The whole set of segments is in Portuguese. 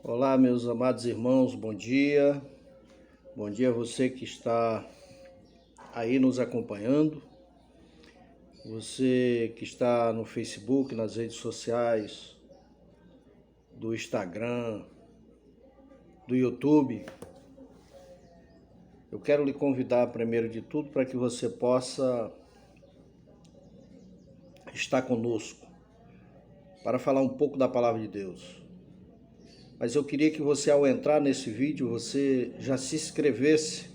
Olá, meus amados irmãos, bom dia. Bom dia a você que está aí nos acompanhando. Você que está no Facebook, nas redes sociais, do Instagram, do YouTube. Eu quero lhe convidar, primeiro de tudo, para que você possa estar conosco, para falar um pouco da Palavra de Deus. Mas eu queria que você, ao entrar nesse vídeo, você já se inscrevesse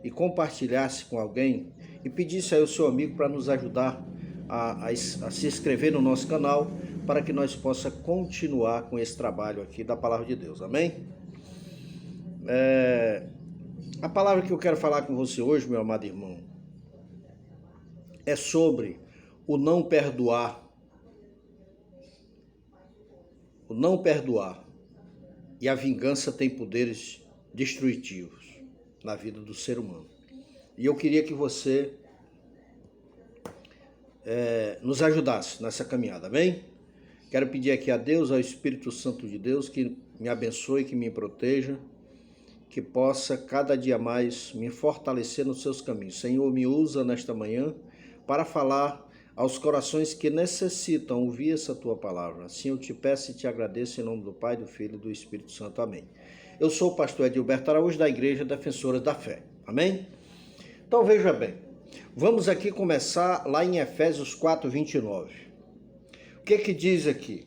e compartilhasse com alguém e pedisse aí ao seu amigo para nos ajudar a se inscrever no nosso canal, para que nós possamos continuar com esse trabalho aqui da Palavra de Deus, amém? A palavra que eu quero falar com você hoje, meu amado irmão, é sobre o não perdoar. O não perdoar. E a vingança tem poderes destrutivos na vida do ser humano. E eu queria que você nos ajudasse nessa caminhada, amém? Quero pedir aqui a Deus, ao Espírito Santo de Deus, que me abençoe, que me proteja, que possa cada dia mais me fortalecer nos seus caminhos. Senhor, me usa nesta manhã para falar aos corações que necessitam ouvir essa tua palavra. Assim eu te peço e te agradeço em nome do Pai, do Filho e do Espírito Santo. Amém. Eu sou o pastor Edilberto Araújo, da Igreja Defensora da Fé. Amém? Então veja bem, vamos aqui começar lá em Efésios 4:29. O que diz aqui?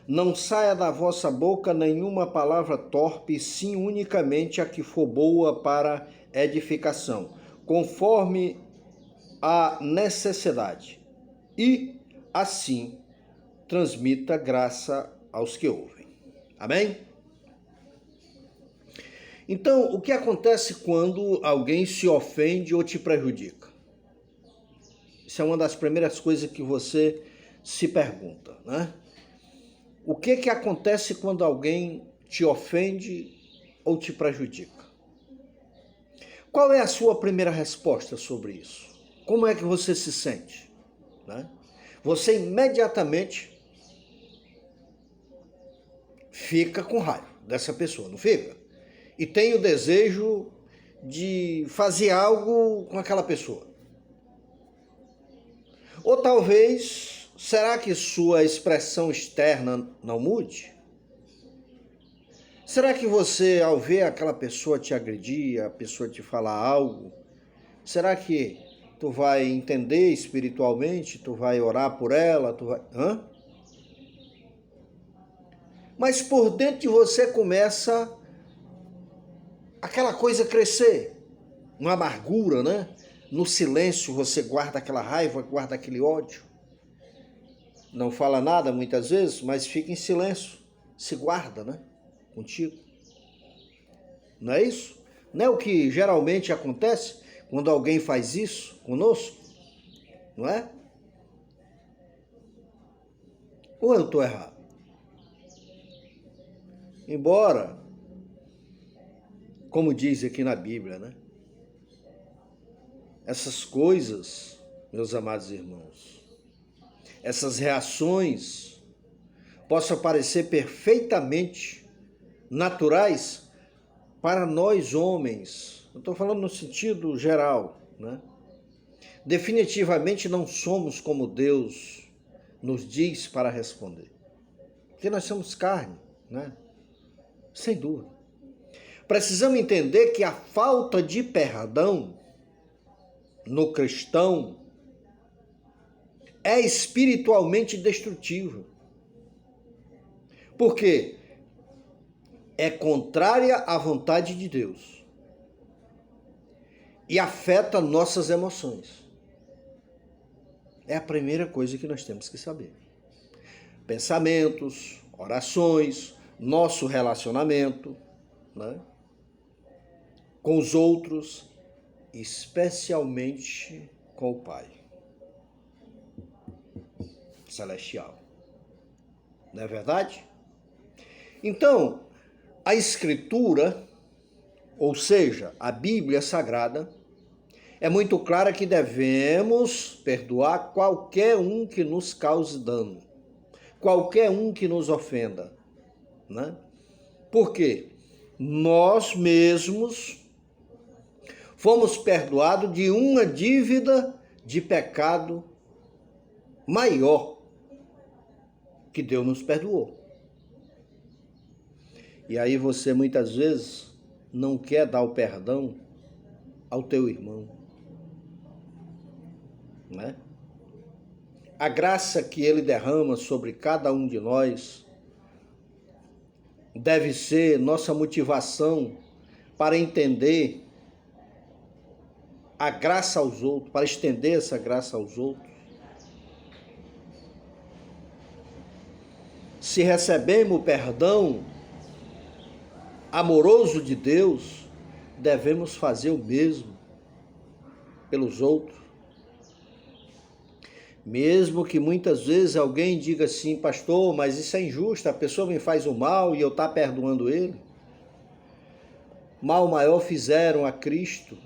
Não saia da vossa boca nenhuma palavra torpe, sim unicamente a que for boa para edificação, conforme a necessidade, e assim transmita graça aos que ouvem. Amém? Então, o que acontece quando alguém se ofende ou te prejudica? Isso é uma das primeiras coisas que você se pergunta, né? O que acontece quando alguém te ofende ou te prejudica? Qual é a sua primeira resposta sobre isso? Como é que você se sente? Né? Você imediatamente fica com raiva dessa pessoa, não fica? E tem o desejo de fazer algo com aquela pessoa. Ou talvez, será que sua expressão externa não mude? Será que você, ao ver aquela pessoa te agredir, a pessoa te falar algo, será que tu vai entender espiritualmente, tu vai orar por ela, tu vai... Mas por dentro de você começa aquela coisa a crescer, uma amargura, né? No silêncio você guarda aquela raiva, guarda aquele ódio. Não fala nada muitas vezes, mas fica em silêncio, se guarda, né? Contigo. Não é isso? Não é o que geralmente acontece quando alguém faz isso conosco? Não é? Ou eu estou errado? Embora, como diz aqui na Bíblia, né? Essas coisas, meus amados irmãos, essas reações possam parecer perfeitamente naturais para nós homens. Eu estou falando no sentido geral, né? Definitivamente não somos como Deus nos diz para responder. Porque nós somos carne, né? Sem dúvida. Precisamos entender que a falta de perdão no cristão é espiritualmente destrutível. Por quê? É contrária à vontade de Deus e afeta nossas emoções. É a primeira coisa que nós temos que saber. Pensamentos, orações, nosso relacionamento, né, com os outros, especialmente com o Pai Celestial. Não é verdade? Então, a Escritura, ou seja, a Bíblia Sagrada, é muito clara que devemos perdoar qualquer um que nos cause dano, qualquer um que nos ofenda, né? Por quê? Nós mesmos fomos perdoados de uma dívida de pecado maior que Deus nos perdoou. E aí você muitas vezes não quer dar o perdão ao teu irmão, né? A graça que ele derrama sobre cada um de nós deve ser nossa motivação para entender a graça aos outros, para estender essa graça aos outros. Se recebemos o perdão amoroso de Deus, devemos fazer o mesmo pelos outros. Mesmo que muitas vezes alguém diga assim, pastor, mas isso é injusto, a pessoa me faz o mal e eu estou perdoando ele. Mal maior fizeram a Cristo,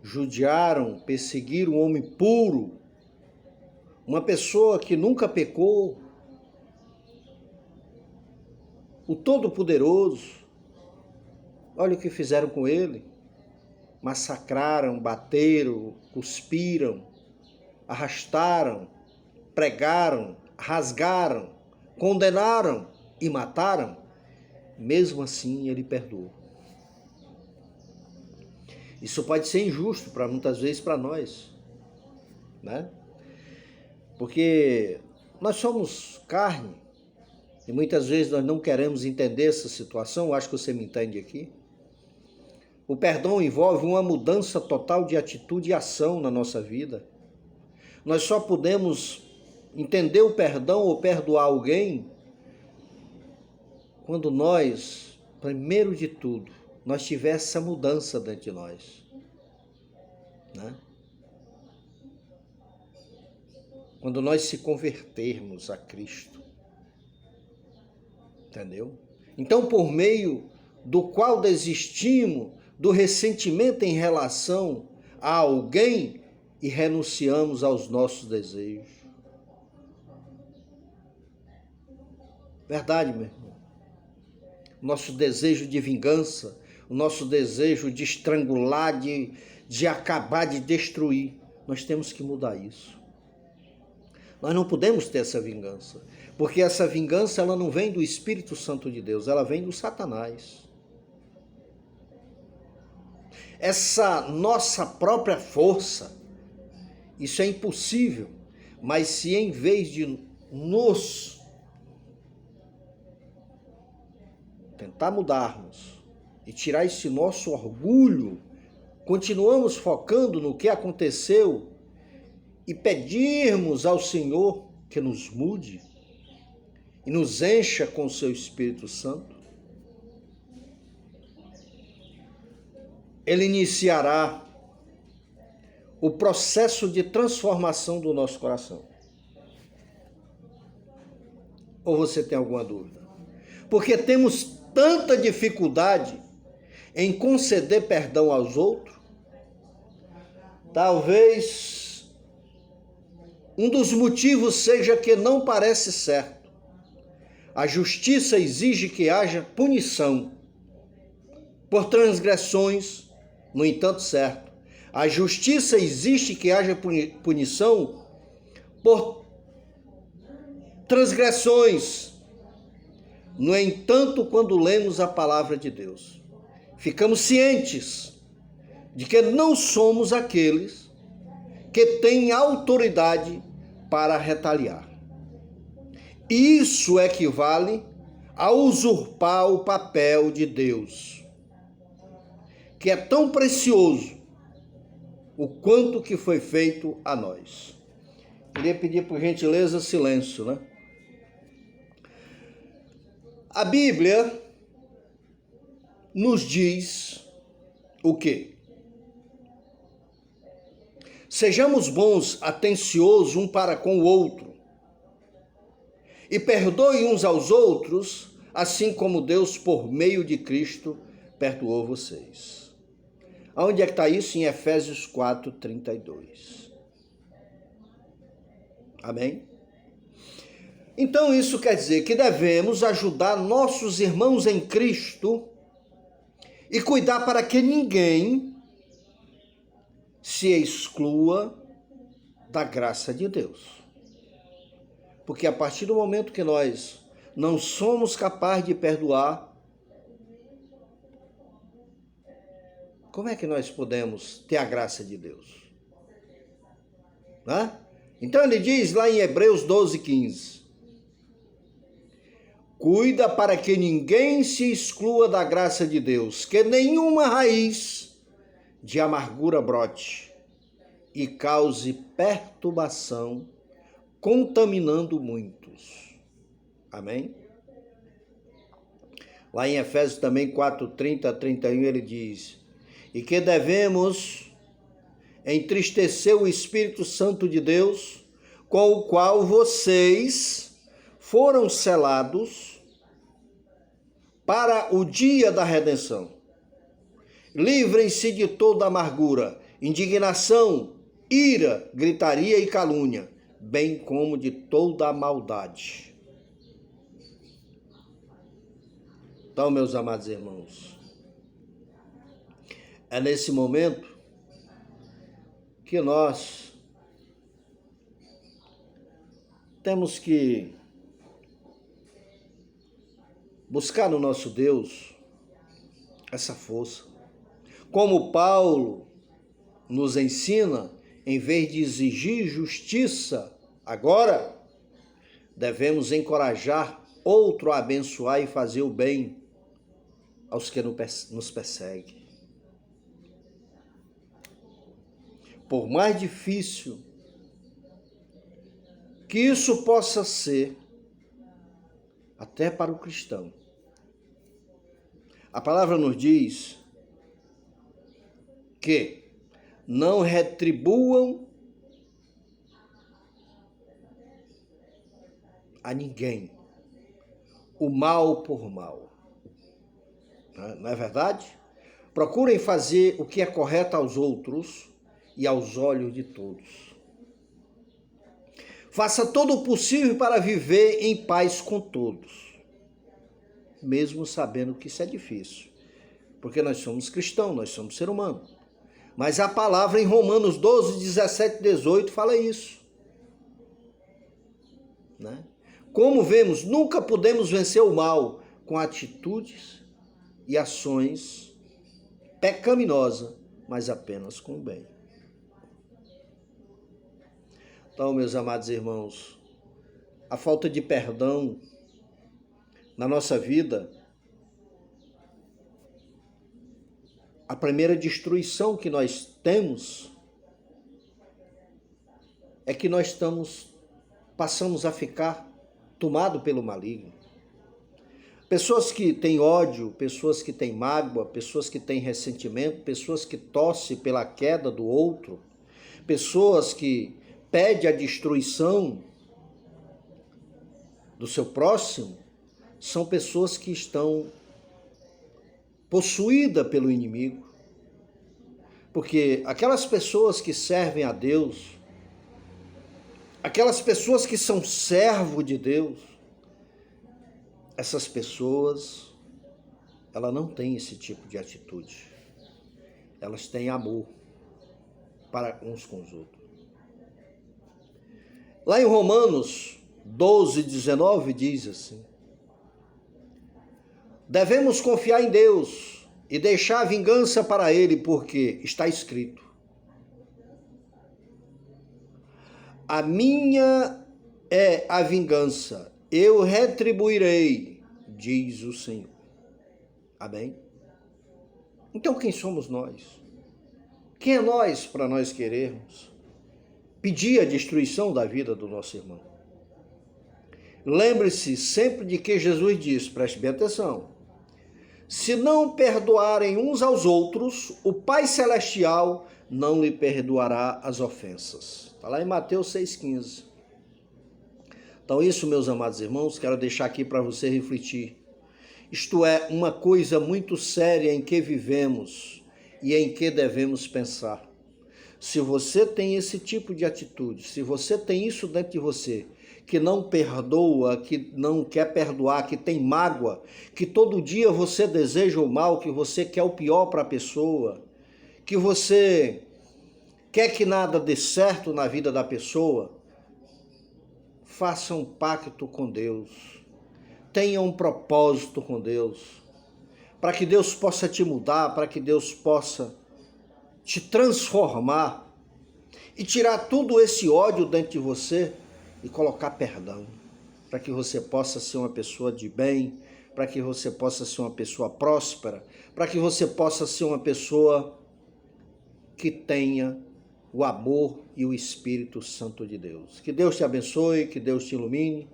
judiaram, perseguiram um homem puro, uma pessoa que nunca pecou, o Todo-Poderoso. Olha o que fizeram com ele, massacraram, bateram, cuspiram, arrastaram, pregaram, rasgaram, condenaram e mataram. Mesmo assim ele perdoou. Isso pode ser injusto para muitas vezes para nós, né? Porque nós somos carne e muitas vezes nós não queremos entender essa situação. Acho que você me entende aqui. O perdão envolve uma mudança total de atitude e ação na nossa vida. Nós só podemos entender o perdão ou perdoar alguém quando nós, primeiro de tudo, nós tivermos essa mudança dentro de nós, né? Quando nós se convertermos a Cristo, entendeu? Então, por meio do qual desistimos do ressentimento em relação a alguém e renunciamos aos nossos desejos. Verdade, meu irmão. Nosso desejo de vingança, o nosso desejo de estrangular, de acabar, de destruir. Nós temos que mudar isso. Nós não podemos ter essa vingança, porque essa vingança ela não vem do Espírito Santo de Deus, ela vem do Satanás. Essa nossa própria força, isso é impossível, mas se em vez de nos tentar mudarmos e tirar esse nosso orgulho, continuamos focando no que aconteceu e pedirmos ao Senhor que nos mude e nos encha com o seu Espírito Santo, Ele iniciará o processo de transformação do nosso coração. Ou você tem alguma dúvida? Porque temos tanta dificuldade em conceder perdão aos outros. Talvez um dos motivos seja que não parece certo. A justiça exige que haja punição por transgressões, no entanto, certo. A justiça exige que haja punição por transgressões. No entanto, quando lemos a palavra de Deus, ficamos cientes de que não somos aqueles que têm autoridade para retaliar. Isso equivale a usurpar o papel de Deus, que é tão precioso o quanto que foi feito a nós. Queria pedir por gentileza silêncio, né? A Bíblia nos diz o quê? Sejamos bons, atenciosos um para com o outro e perdoem uns aos outros, assim como Deus, por meio de Cristo, perdoou vocês. Onde é que está isso? Em Efésios 4:32. Amém? Então isso quer dizer que devemos ajudar nossos irmãos em Cristo e cuidar para que ninguém se exclua da graça de Deus. Porque a partir do momento que nós não somos capazes de perdoar, como é que nós podemos ter a graça de Deus? Né? Então ele diz lá em Hebreus 12:15, cuida para que ninguém se exclua da graça de Deus, que nenhuma raiz de amargura brote e cause perturbação, contaminando muitos. Amém? Lá em Efésios também 4:30-31 ele diz, e que devemos entristecer o Espírito Santo de Deus, com o qual vocês foram selados para o dia da redenção. Livrem-se de toda amargura, indignação, ira, gritaria e calúnia, bem como de toda a maldade. Então, meus amados irmãos, é nesse momento que nós temos que buscar no nosso Deus essa força. Como Paulo nos ensina, em vez de exigir justiça agora, devemos encorajar outro a abençoar e fazer o bem aos que nos perseguem. Por mais difícil que isso possa ser, até para o cristão, a palavra nos diz que não retribuam a ninguém o mal por mal. Não é verdade? Procurem fazer o que é correto aos outros e aos olhos de todos. Faça todo o possível para viver em paz com todos, mesmo sabendo que isso é difícil, porque nós somos cristãos, nós somos ser humano. Mas a palavra em Romanos 12:17-18 fala isso. Né? Como vemos, nunca podemos vencer o mal com atitudes e ações pecaminosas, mas apenas com o bem. Então, meus amados irmãos, a falta de perdão na nossa vida, a primeira destruição que nós temos é que nós passamos a ficar tomados pelo maligno. Pessoas que têm ódio, pessoas que têm mágoa, pessoas que têm ressentimento, pessoas que torcem pela queda do outro, pessoas que pedem a destruição do seu próximo, são pessoas que estão possuídas pelo inimigo. Porque aquelas pessoas que servem a Deus, aquelas pessoas que são servos de Deus, essas pessoas, elas não têm esse tipo de atitude. Elas têm amor para uns com os outros. Lá em Romanos 12:19 diz assim, devemos confiar em Deus e deixar a vingança para Ele, porque está escrito, a minha é a vingança, eu retribuirei, diz o Senhor. Amém? Então quem somos nós? Quem é nós para nós querermos pedir a destruição da vida do nosso irmão? Lembre-se sempre de que Jesus diz, preste bem atenção, se não perdoarem uns aos outros, o Pai Celestial não lhe perdoará as ofensas. Está lá em Mateus 6,15. Então isso, meus amados irmãos, quero deixar aqui para você refletir. Isto é uma coisa muito séria em que vivemos e em que devemos pensar. Se você tem esse tipo de atitude, se você tem isso dentro de você, que não perdoa, que não quer perdoar, que tem mágoa, que todo dia você deseja o mal, que você quer o pior para a pessoa, que você quer que nada dê certo na vida da pessoa, faça um pacto com Deus, tenha um propósito com Deus, para que Deus possa te mudar, para que Deus possa te transformar e tirar todo esse ódio dentro de você e colocar perdão, para que você possa ser uma pessoa de bem, para que você possa ser uma pessoa próspera, para que você possa ser uma pessoa que tenha o amor e o Espírito Santo de Deus. Que Deus te abençoe, que Deus te ilumine,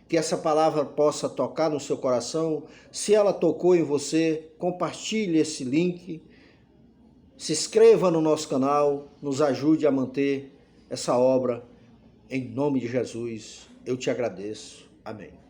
que essa palavra possa tocar no seu coração. Se ela tocou em você, compartilhe esse link, se inscreva no nosso canal, nos ajude a manter essa obra. Em nome de Jesus, eu te agradeço. Amém.